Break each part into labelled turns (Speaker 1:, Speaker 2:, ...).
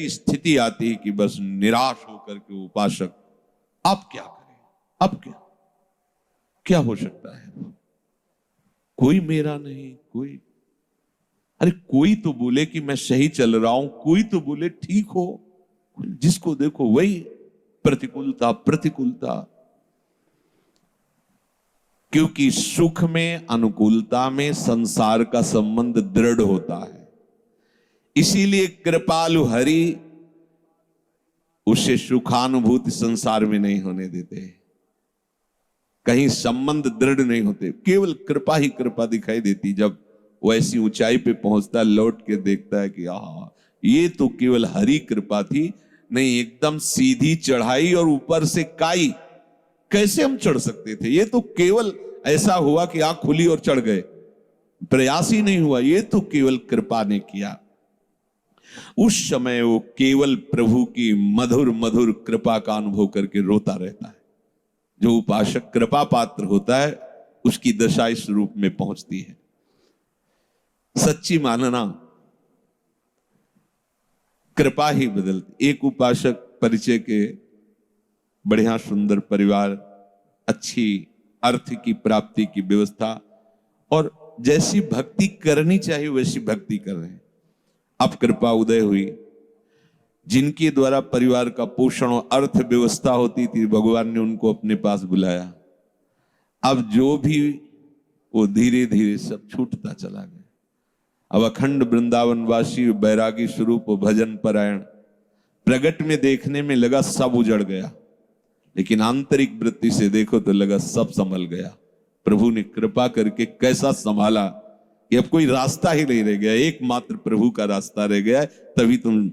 Speaker 1: स्थिति आती है कि बस निराश होकर के उपासक अब क्या करें, अब क्या क्या हो सकता है, कोई मेरा नहीं, कोई, अरे कोई तो बोले कि मैं सही चल रहा हूं, कोई तो बोले ठीक हो, जिसको देखो वही प्रतिकूलता प्रतिकूलता। क्योंकि सुख में, अनुकूलता में संसार का संबंध दृढ़ होता है। इसीलिए कृपालु हरि उसे सुखानुभूति संसार में नहीं होने देते, कहीं संबंध दृढ़ नहीं होते, केवल कृपा ही कृपा दिखाई देती। जब वो ऐसी ऊंचाई पे पहुंचता, लौट के देखता है कि आहा, ये तो केवल हरि कृपा थी, नहीं एकदम सीधी चढ़ाई और ऊपर से काई, कैसे हम चढ़ सकते थे, ये तो केवल ऐसा हुआ कि आंख खुली और चढ़ गए, प्रयास ही नहीं हुआ, ये तो केवल कृपा ने किया। उस समय वो केवल प्रभु की मधुर मधुर कृपा का अनुभव करके रोता रहता है। जो उपासक कृपा पात्र होता है उसकी दशा इस रूप में पहुंचती है। सच्ची मानना, कृपा ही बदलती। एक उपासक परिचय के, बढ़िया सुंदर परिवार, अच्छी अर्थ की प्राप्ति की व्यवस्था, और जैसी भक्ति करनी चाहिए वैसी भक्ति कर रहे हैं। अब कृपा उदय हुई, जिनके द्वारा परिवार का पोषण और अर्थ व्यवस्था होती थी, भगवान ने उनको अपने पास बुलाया। अब जो भी वो धीरे धीरे सब छूटता चला गया। अब अखंड वृंदावनवासी बैरागी स्वरूप भजन परायण प्रगट में देखने में लगा सब उजड़ गया, लेकिन आंतरिक वृत्ति से देखो तो लगा सब संभल गया। प्रभु ने कृपा करके कैसा संभाला कि अब कोई रास्ता ही नहीं रह गया, एकमात्र प्रभु का रास्ता रह गया है। तभी तुम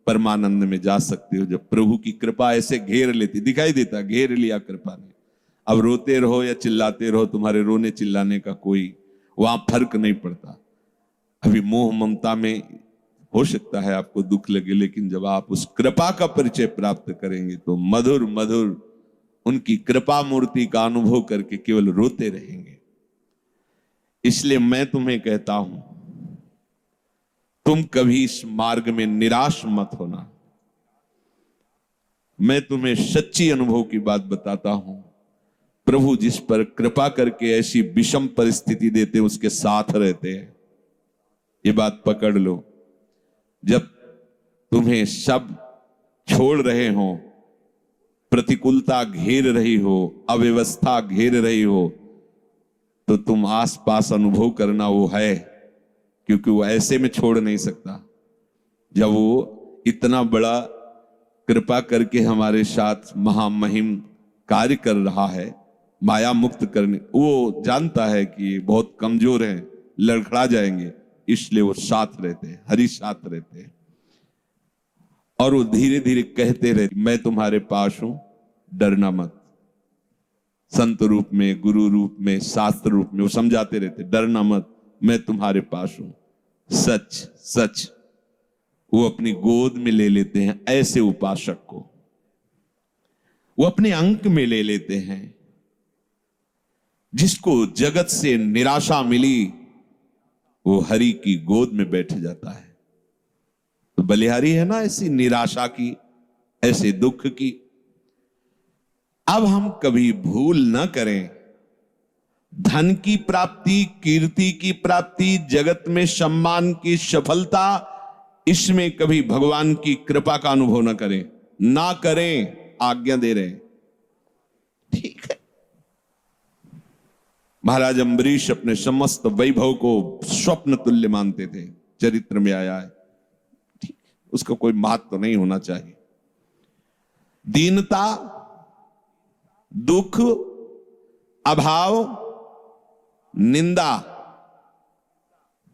Speaker 1: परमानंद में जा सकते हो, जब प्रभु की कृपा ऐसे घेर लेती, दिखाई देता घेर लिया कृपा ने। अब रोते रहो या चिल्लाते रहो, तुम्हारे रोने चिल्लाने का कोई वहां फर्क नहीं पड़ता। अभी मोह ममता में हो सकता है आपको दुख लगे, लेकिन जब आप उस कृपा का परिचय प्राप्त करेंगे तो मधुर मधुर उनकी कृपा मूर्ति का अनुभव करके केवल रोते रहेंगे। इसलिए मैं तुम्हें कहता हूं, तुम कभी इस मार्ग में निराश मत होना। मैं तुम्हें सच्ची अनुभव की बात बताता हूं। प्रभु जिस पर कृपा करके ऐसी विषम परिस्थिति देते उसके साथ रहते हैं, ये बात पकड़ लो। जब तुम्हें सब छोड़ रहे हो, प्रतिकूलता घेर रही हो, अव्यवस्था घेर रही हो, तो तुम आसपास अनुभव करना वो है, क्योंकि वो ऐसे में छोड़ नहीं सकता। जब वो इतना बड़ा कृपा करके हमारे साथ महामहिम कार्य कर रहा है, माया मुक्त करने, वो जानता है कि बहुत कमजोर हैं, लड़खड़ा जाएंगे, इसलिए वो साथ रहते हैं, हरि साथ रहते हैं। और वो धीरे धीरे कहते रहते, मैं तुम्हारे पास हूं, डरना मत। संत रूप में, गुरु रूप में, शास्त्र रूप में वो समझाते रहते, डरना मत, मैं तुम्हारे पास हूं। सच सच वो अपनी गोद में ले लेते हैं ऐसे उपासक को, वो अपने अंक में ले लेते हैं। जिसको जगत से निराशा मिली वो हरि की गोद में बैठ जाता है। तो बलिहारी है ना ऐसी निराशा की, ऐसे दुख की। अब हम कभी भूल न करें, धन की प्राप्ति, कीर्ति की प्राप्ति, जगत में सम्मान की सफलता, इसमें कभी भगवान की कृपा का अनुभव न करें, ना करें, आज्ञा दे रहे हैं। ठीक है, महाराज अम्बरीश अपने समस्त वैभव को स्वप्न तुल्य मानते थे, चरित्र में आया है। ठीक, उसका कोई महत्व तो नहीं होना चाहिए। दीनता, दुख, अभाव, निंदा,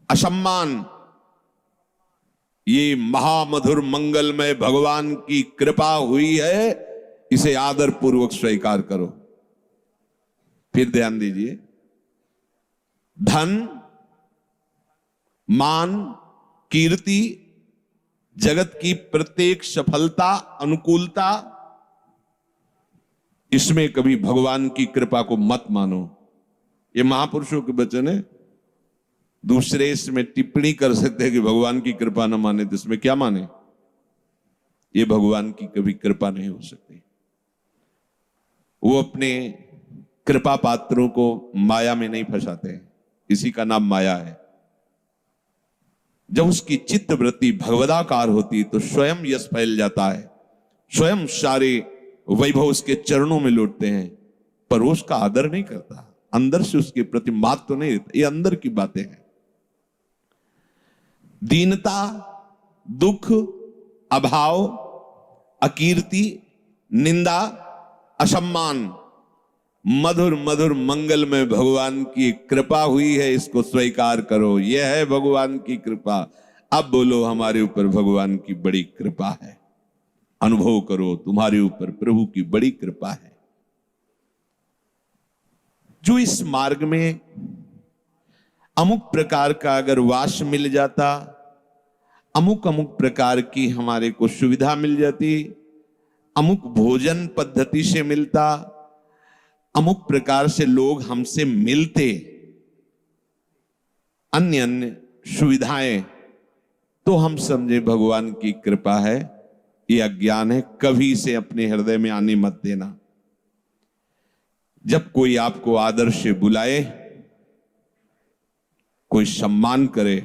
Speaker 1: असम्मान, ये महामधुर मंगलमय भगवान की कृपा हुई है, इसे आदर पूर्वक स्वीकार करो। फिर ध्यान दीजिए, धन, मान, कीर्ति, जगत की प्रत्येक सफलता, अनुकूलता, इसमें कभी भगवान की कृपा को मत मानो। ये महापुरुषों के वचन है। दूसरे इसमें टिप्पणी कर सकते हैं कि भगवान की कृपा न माने, तो इसमें क्या माने? ये भगवान की कभी कृपा नहीं हो सकती। वो अपने कृपा पात्रों को माया में नहीं फंसाते, इसी का नाम माया है। जब उसकी चित्त वृत्ति भगवदाकार होती तो स्वयं यश फैल जाता है, स्वयं सारे वैभव उसके चरणों में लौटते हैं, पर वो उसका आदर नहीं करता, अंदर से उसके प्रति मात तो नहीं देता। ये अंदर की बातें हैं। दीनता, दुख, अभाव, अकीर्ति, निंदा, असम्मान, मधुर मधुर मंगल में भगवान की कृपा हुई है, इसको स्वीकार करो। यह है भगवान की कृपा। अब बोलो हमारे ऊपर भगवान की बड़ी कृपा है। अनुभव करो तुम्हारे ऊपर प्रभु की बड़ी कृपा है। जो इस मार्ग में अमुक प्रकार का अगर वास मिल जाता, अमुक अमुक प्रकार की हमारे को सुविधा मिल जाती, अमुक भोजन पद्धति से मिलता, अमुक प्रकार से लोग हमसे मिलते, अन्य अन्य सुविधाएं, तो हम समझे भगवान की कृपा है। ये अज्ञान है, कभी इसे अपने हृदय में आने मत देना। जब कोई आपको आदर से बुलाए, कोई सम्मान करे,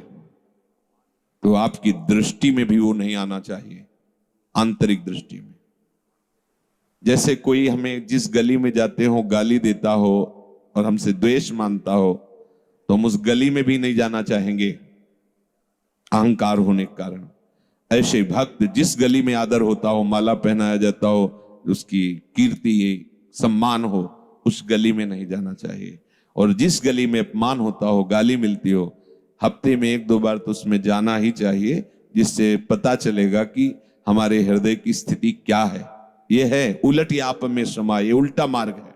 Speaker 1: तो आपकी दृष्टि में भी वो नहीं आना चाहिए, आंतरिक दृष्टि में। जैसे कोई हमें जिस गली में जाते हो गाली देता हो और हमसे द्वेष मानता हो, तो हम उस गली में भी नहीं जाना चाहेंगे, अहंकार होने के कारण। ऐसे भक्त जिस गली में आदर होता हो, माला पहनाया जाता हो, उसकी कीर्ति सम्मान हो, उस गली में नहीं जाना चाहिए। और जिस गली में अपमान होता हो, गाली मिलती हो, हफ्ते में 1-2 बार तो उसमें जाना ही चाहिए, जिससे पता चलेगा कि हमारे हृदय की स्थिति क्या है। यह है उलट आप में समा, ये उल्टा मार्ग है।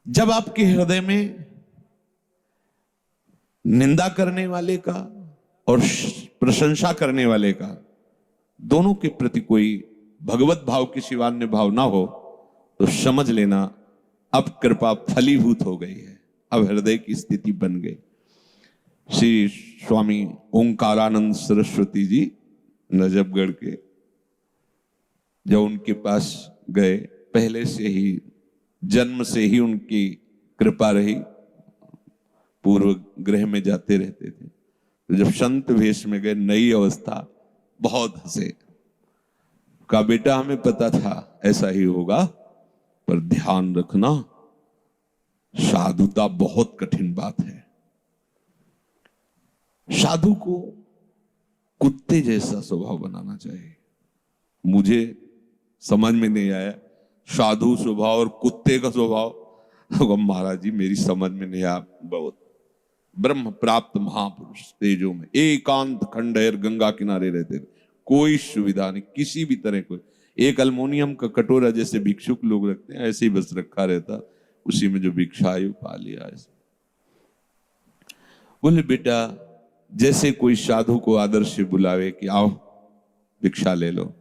Speaker 1: जब आपके हृदय में निंदा करने वाले का और प्रशंसा करने वाले का, दोनों के प्रति कोई भगवत भाव की शिवान्य भाव ना हो, तो समझ लेना अब कृपा फलीभूत हो गई है, अब हृदय की स्थिति बन गई। श्री स्वामी ओंकारानंद सरस्वती जी नजफगढ़ के, जब उनके पास गए, पहले से ही जन्म से ही उनकी कृपा रही, पूर्व ग्रह में जाते रहते थे। तो जब संत वेश में गए, नई अवस्था, बहुत हंसे। कहा बेटा हमें पता था ऐसा ही होगा, पर ध्यान रखना साधुता बहुत कठिन बात है। साधु को कुत्ते जैसा स्वभाव बनाना चाहिए। मुझे समझ में नहीं आया साधु स्वभाव और कुत्ते का स्वभाव। महाराज जी मेरी समझ में नहीं आया। बहुत ब्रह्म प्राप्त महापुरुष तेजों में एकांत खंडहर गंगा किनारे रहते थे, कोई सुविधा नहीं किसी भी तरह। कोई एक अल्मोनियम का कटोरा जैसे भिक्षुक लोग रखते हैं, ऐसे ही बस रखा रहता, उसी में जो भिक्षा आई पा लिया। ऐसे बोले बेटा जैसे कोई साधु को आदर से बुलावे कि आओ भिक्षा ले लो,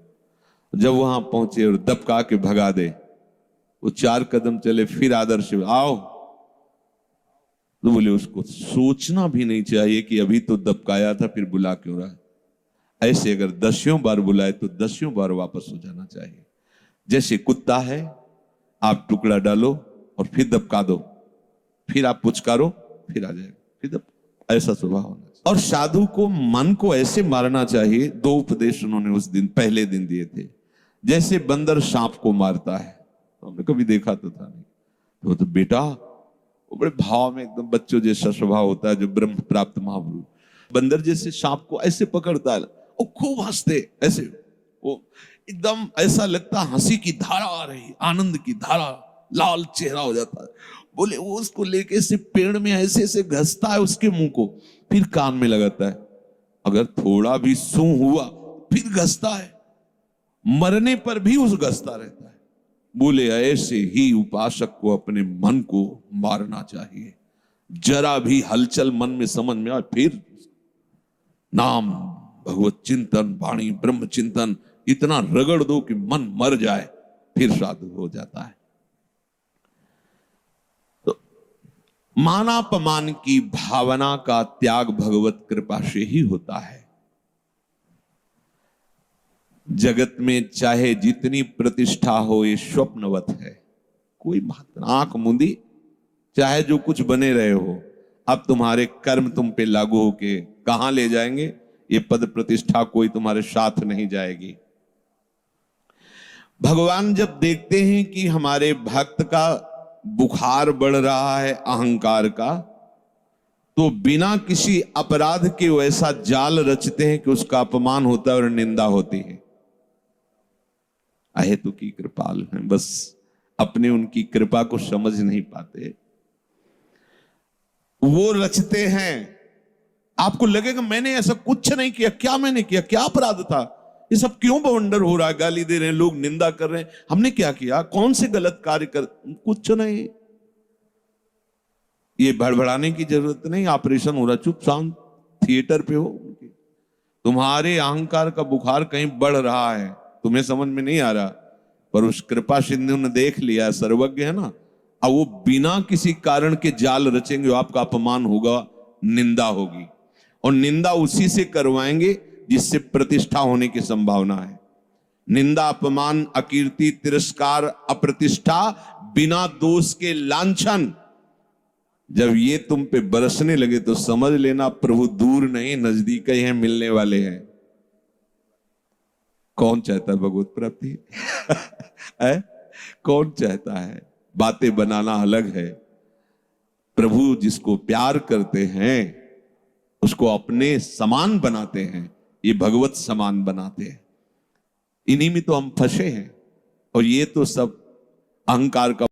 Speaker 1: जब वहां पहुंचे और दबका के भगा दे, वो 4 कदम चले फिर आदर से आओ, तो बोले उसको सोचना भी नहीं चाहिए कि अभी तो दबकाया था फिर बुला क्यों रहा है। ऐसे अगर 10 बार बुलाए तो 10 बार वापस हो जाना चाहिए। जैसे कुत्ता है, आप टुकड़ा डालो और फिर दबका दो, फिर आप पुचकारो फिर आ जाएगा, फिर ऐसा स्वभाव होना चाहिए। और साधु को मन को ऐसे मारना चाहिए। 2 उपदेश उन्होंने उस दिन पहले दिन दिए थे। जैसे बंदर सांप को मारता है, तो हमने कभी देखा तो था नहीं, तो बेटा वो बड़े भाव में एकदम बच्चों जैसा स्वभाव होता है जो ब्रह्म प्राप्त महापुरुष, बंदर जैसे सांप को ऐसे पकड़ता है, वो खूब हंसते, ऐसे वो एकदम ऐसा लगता हंसी की धारा आ रही, आनंद की धारा, लाल चेहरा हो जाता है। बोले वो उसको लेके से पेड़ में ऐसे ऐसे घसता है उसके मुंह को, फिर कान में लगाता है, अगर थोड़ा भी सूं हुआ फिर घसता है, मरने पर भी उस घसता रहता है। बोले ऐसे ही उपासक को अपने मन को मारना चाहिए। जरा भी हलचल मन में समझ में आए फिर नाम भगवत चिंतन, वाणी ब्रह्म चिंतन इतना रगड़ दो कि मन मर जाए, फिर साधु हो जाता है। तो मानापमान की भावना का त्याग भगवत कृपा से ही होता है। जगत में चाहे जितनी प्रतिष्ठा हो ये स्वप्नवत है, कोई बात आंख मूंदी चाहे जो कुछ बने रहे हो, अब तुम्हारे कर्म तुम पे लागू होके कहां ले जाएंगे? ये पद प्रतिष्ठा कोई तुम्हारे साथ नहीं जाएगी। भगवान जब देखते हैं कि हमारे भक्त का बुखार बढ़ रहा है अहंकार का, तो बिना किसी अपराध के वैसा जाल रचते हैं कि उसका अपमान होता है और निंदा होती है। अहेतु की कृपाल हैं, बस अपने उनकी कृपा को समझ नहीं पाते। वो रचते हैं, आपको लगेगा मैंने ऐसा कुछ नहीं किया, क्या मैंने किया, क्या अपराध था, ये सब क्यों बवंडर हो रहा है, गाली दे रहे हैं लोग, निंदा कर रहे हैं, हमने क्या किया, कौन से गलत कार्य कर, कुछ नहीं। ये भड़बड़ाने की जरूरत नहीं, ऑपरेशन हो रहा, चुप शांत थिएटर पे हो। तुम्हारे अहंकार का बुखार कहीं बढ़ रहा है, तुम्हें समझ में नहीं आ रहा, पर उस कृपा सिंधु ने देख लिया, सर्वज्ञ है ना, अब वो बिना किसी कारण के जाल रचेंगे, आपका अपमान होगा, निंदा होगी, और निंदा उसी से करवाएंगे जिससे प्रतिष्ठा होने की संभावना है। निंदा, अपमान, अकीर्ति, तिरस्कार, अप्रतिष्ठा, बिना दोष के लांछन, जब ये तुम पे बरसने लगे तो समझ लेना प्रभु दूर नहीं नजदीक ही हैं, मिलने वाले हैं। कौन चाहता है भगवत प्राप्ति? है? कौन चाहता है? बातें बनाना अलग है, प्रभु जिसको प्यार करते हैं उसको अपने समान बनाते हैं, ये भगवत समान बनाते हैं। इन्हीं में तो हम फंसे हैं, और ये तो सब अहंकार का